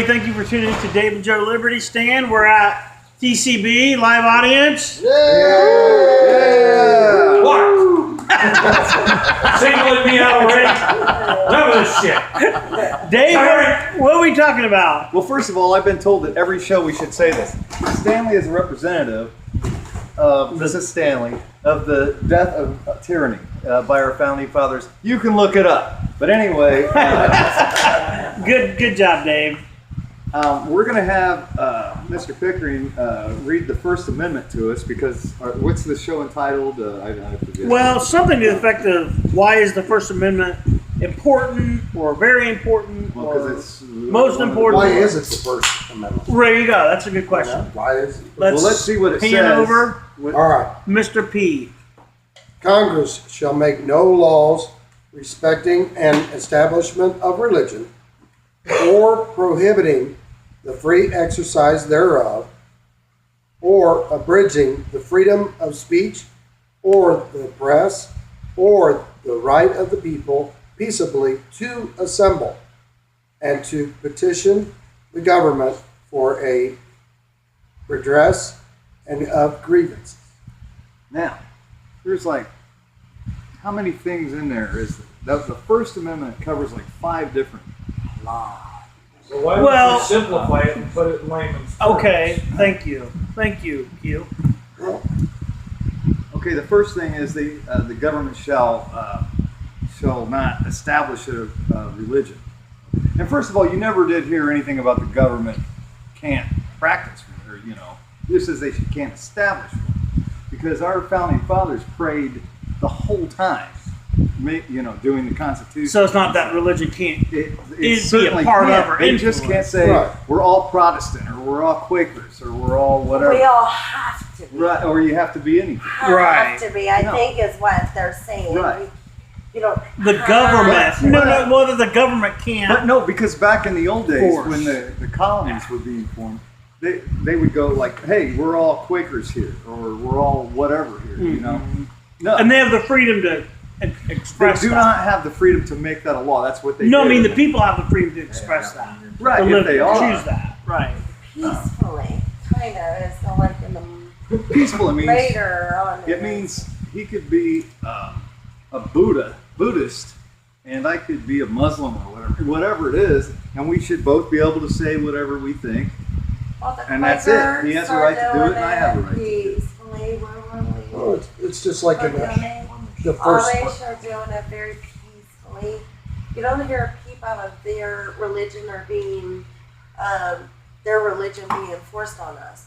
Thank you for tuning in to Dave and Joe Liberty Stand. We're at TCB live audience. Yeah! What? Singling me out already? None of this shit. Dave, what are we talking about? Well, first of all, I've been told that every show we should say this. Stanley is a representative of Mrs. Stanley of the death of tyranny by our founding fathers. You can look it up. But anyway, Good job, Dave. we're going to have Mr. Pickering read the First Amendment to us because what's the show entitled? I forget. Well, something to the effect of why is the First Amendment important or very important Well, or 'cause it's most important? Why is it the First Amendment? There you go. That's a good question. Why is it? let's see what it pan says. over All right. Mr. P. Congress shall make no laws respecting an establishment of religion or prohibiting the free exercise thereof or abridging the freedom of speech or the press or the right of the people peaceably to assemble and to petition the government for a redress and of grievances. Now, there's like, how many things in there is that? The First Amendment covers like 5 different laws. So why don't Well- you simplify it and put it in layman's terms? Okay, thank you. Thank you, Q. Okay, the first thing is the government shall not establish a religion. And first of all, you never did hear anything about the government can't practice or this is they can't establish one because our founding fathers prayed the whole time, doing the Constitution. So it's not that religion can't. It be a certainly part of can't. or They just can't say Right. we're all Protestant or we're all Quakers or we're all whatever. We all have to be. Right, or you have to be anything. Right. Have to be, I No. think is what they're saying. Right. You don't The have government. to. No, whether the government But can't. no, because back in the old days Force. when the colonies were being formed, they would go like, hey, we're all Quakers here or we're all whatever here, No, And they have the freedom to they express do that. not have the freedom to make that a law. That's what they No, I did. mean the people have the freedom to express that. Right, To if live, they to are. choose that. Right. Peacefully, kind of, is the like in the Peaceful, it means later on. it means he could be a Buddhist, and I could be a Muslim or whatever it is, and we should both be able to say whatever we think. Well, the and that's it. Quakers He has a are right to do it, doing and I have a right to do it. Peacefully, Oh, it's just like in the first. Amish are doing it very peacefully. You don't hear a peep out of their religion or being, their religion being forced on us.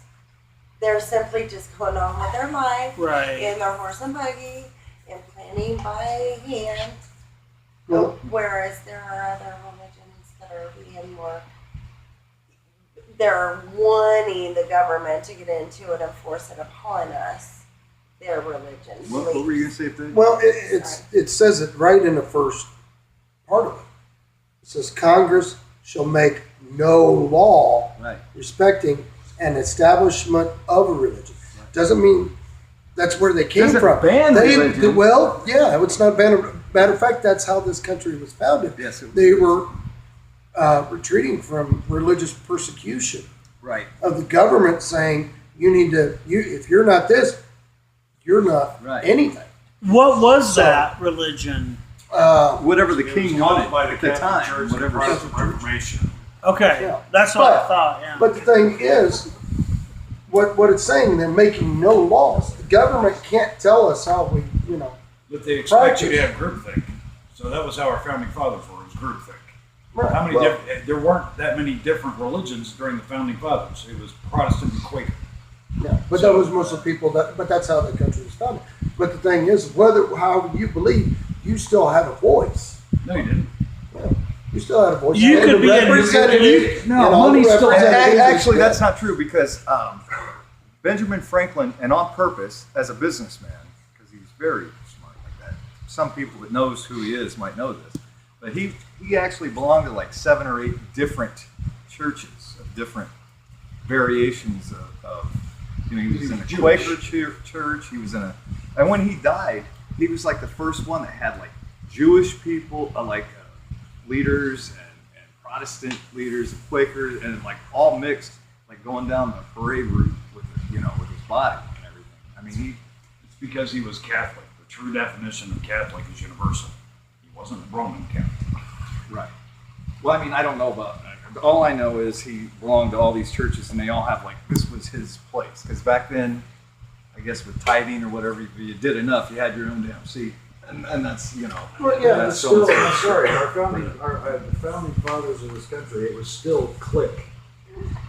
They're simply just going on with their life Right. in their horse and buggy and planning by hand. Well, Whereas there are other religions that are being more, they're wanting the government to get into it and force it upon us. Their religion. What were you going to say? Thing? well, it says it right in the first part of it. It says Congress shall make no law Right. respecting an establishment of a religion. Doesn't mean that's where they came Doesn't from. ban religion. Well, yeah, it's not ban. Matter of fact, that's how this country was founded. Yes, it was. They were retreating from religious persecution Right. of the government, saying if you're not this, you're not Right. anything. What was that religion? Whatever the It was king taught wanted by the at the Catholic time. Church Whatever. and Protestant Reformation. Okay, Yeah. that's what I But- thought. Yeah. But the thing is, what it's saying, they're making no laws. The government can't tell us how we, But they expect you to have groupthink. So that was how our founding fathers were, was groupthink. How many well, there weren't that many different religions during the founding fathers. It was Protestant and Quaker. yeah, but that was most of the people but that's how the country was founded. But the thing is, however you believe, you still have a voice. No, you didn't. You still have a voice. You And could the be in- representative- No, and all the money still. representatives- Actually, that's not true because Benjamin Franklin, and on purpose, as a businessman, because he's very smart like that. Some people that knows who he is might know this, but he actually belonged to like 7 or 8 different churches of different variations of he was in a Quaker church. He was in and when he died, he was like the first one that had like Jewish people, leaders and Protestant leaders, the Quakers, and like all mixed, like going down the parade route with with his body and everything. I mean, It's because he was Catholic. The true definition of Catholic is universal. He wasn't Roman Catholic. right. Well, I mean, I don't know about that. All I know is he belonged to all these churches, and they all have like this was his place. Because back then, I guess with tithing or whatever, if you did enough, you had your own damn seat, and that's Well, yeah, that's Still, so- I'm sorry, the founding fathers of this country, it was still clique.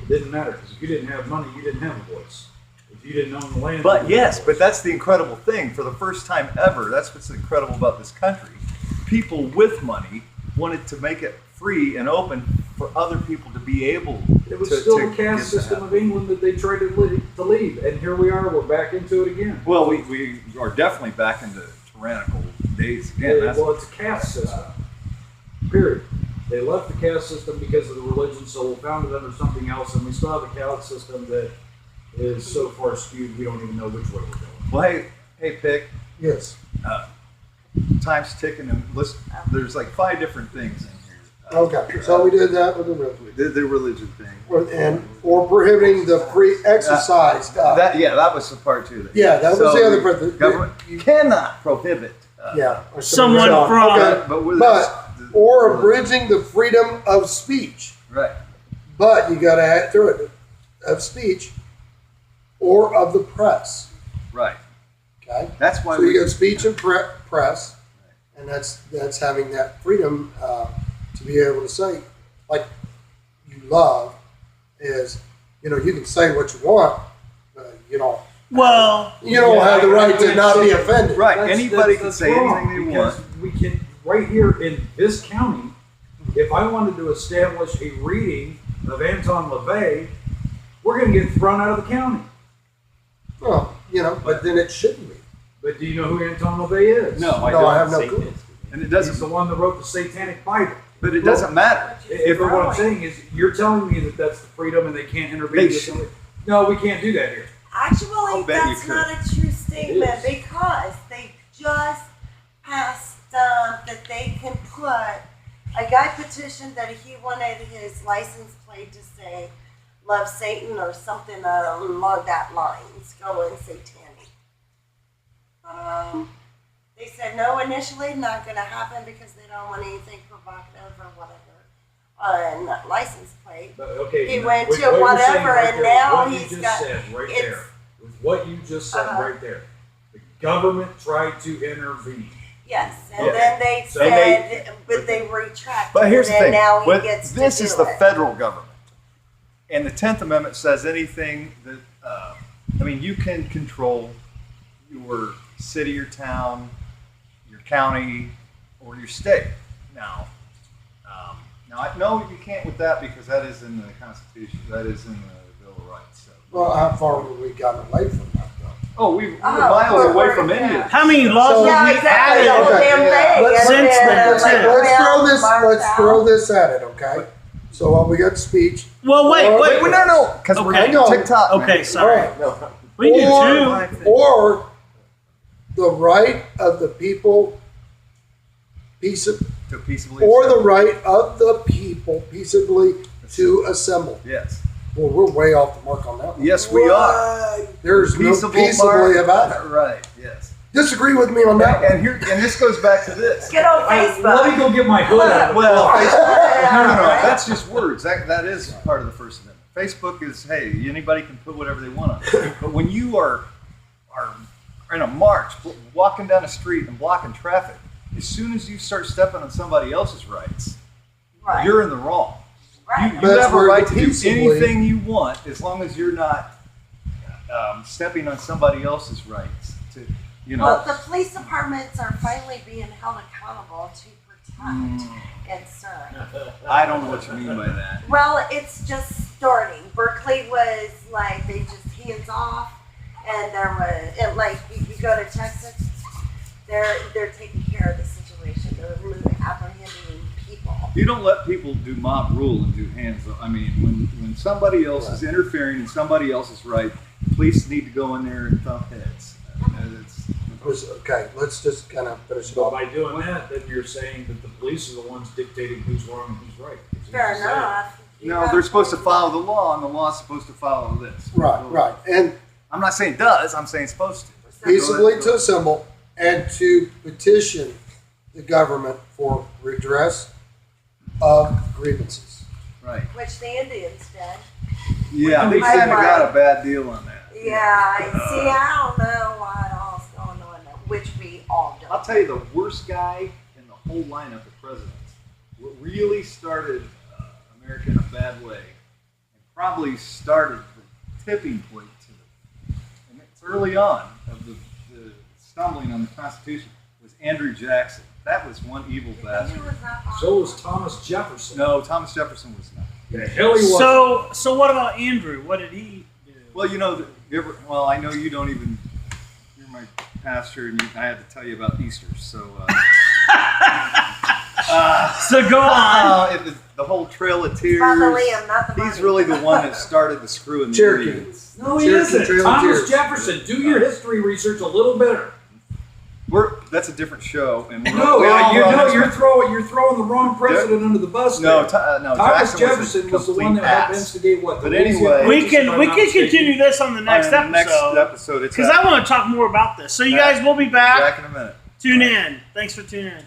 It didn't matter, because if you didn't have money, you didn't have a voice. If you didn't own the land. But you didn't yes, have a but voice. that's the incredible thing. For the first time ever, that's what's incredible about this country. People with money wanted to make it free and open for other people to be able It was to, still to the get caste system that. of England that they tried to leave, and here we are, we're back into it again. Well, we are definitely back into tyrannical days again. That's, Well, it's a caste system, period. They left the caste system because of the religion, so we found it under something else, and we still have a caste system that is so far skewed, we don't even know which way we're going. well, hey, Pick, Yes. time's ticking, and listen, there's like 5 different things in here. Okay, so we did that with the religion. The religion thing. Or prohibiting the free exercise. That was the part too. Yeah, that was the other part. The government cannot prohibit. Yeah. or Someone so- from- okay. Or abridging the freedom of speech. right. But you got to add through it of speech or of the press. Right. Okay. That's why So you got speech and press, and that's having that freedom to be able to say, like you love, is you can say what you want, but Well, you don't have the right to not be offended. Right. That's- Anybody can that's say wrong, anything they because want. We can, right here in this county, if I wanted to establish a reading of Anton LaVey, we're going to get thrown out of the county. Well, but then it shouldn't be. But do you know who Anton LaVey is? No, I No, don't. I have no clue. And it He's doesn't. the one that wrote the Satanic Bible. But it doesn't matter. If what I'm saying is, you're telling me that that's the freedom and they can't intervene. They with should. somebody. No, we can't do that here. Actually, bet you that's could. not a true statement It is. because they just passed that they can put. A guy petitioned that he wanted his license plate to say "Love Satan" or something along that lines, going satanic. They said no initially, not going to happen because they don't want anything provocative or whatever on license plate. But, okay. He now, went with to what you're saying whatever, right and there, now what you he's just got- said right it's- there. With what you just said Uh-huh. right there, the government tried to intervene. Yes, and Yeah. then they So said, but they retracted. But here's the and thing. now he With- gets to this do is the it. federal government, and the 10th Amendment says anything that you can control your city or town, your county, or your state. Now, I know you can't with that because that is in the Constitution. That is in the Bill of Rights. So. Well, how far have we gotten away from that, though? Oh, we're Oh, miles away we're- from yeah. India. how many laws So- have Yeah, we exactly. The added? whole Okay, damn yeah. thing. Let's- And since then, then, like, since- Let's throw this at it, okay? So we got speech. Well, wait. No, because we're Okay. on TikTok. man. Okay, sorry. Alright. We do Or- too. Or the right of the people, To peaceably. or the right of the people peaceably to assemble. Yes. Well, we're way off the mark on that one. Yes, we are. There's no Peaceable peaceably mark. about it. Right. Yes. Disagree with me on that one. And this goes back to this. Get on Let me Facebook. go get my hood out of the Well, closet. no. That's just words. That is part of the First Amendment. Facebook is, hey, anybody can put whatever they want on it. But when you are in a march, walking down a street and blocking traffic, as soon as you start stepping on somebody else's rights, Right. you're in the wrong. Right. You That's have a where right to do peaceably- anything you want as long as you're not stepping on somebody else's rights. Well, the police departments are finally being held accountable to protect and serve. I don't know what you mean by that. Well, it's just starting. Berkeley was like they just hands off, and there was and like you go to Texas, they're taking care of the situation. They're apprehending people. You don't let people do mob rule and do hands. I mean, when somebody else is interfering in somebody else's right, police need to go in there and thump heads. Okay, let's just kind of finish it But off. by doing that, then you're saying that the police are the ones dictating who's wrong and who's right. Fair enough. No, they're supposed to follow the law, and the law's supposed to follow this. Right. And I'm not saying does. I'm saying supposed to. peaceably to assemble and to petition the government for redress of grievances. Right. Which the Indians did. Yeah, they kind of got a bad deal on that. Yeah, see, I don't know what all's going on, which we all don't. I'll tell you, the worst guy in the whole lineup of presidents, what really started America in a bad way, and probably started the tipping point to and it's early on of the stumbling on the Constitution, was Andrew Jackson. That was one evil You think he bastard. was that far? So was Thomas Jefferson. No, Thomas Jefferson was not. The hell he was. So what about Andrew? What did he do? Well, you know, well, I know you don't even. You're my pastor, and I had to tell you about Easter. So, So go on. the whole Trail of Tears. About the Liam, not the He's money. really the one that started the screw in the Cherokee. Indians. No, he Cherokee isn't. Trail of Thomas Tears. Jefferson. Do your history research a little better. That's a different show, and No, we're all on this you're one. throwing the wrong president under the bus. No, there. no. Thomas Jackson Jefferson was the a one that complete helped ass. instigate what. The But anyway, We can continue this on the next On the episode next episode, it's because I want to talk more about this. So you guys will be back. back in a minute. Tune in. Thanks for tuning in.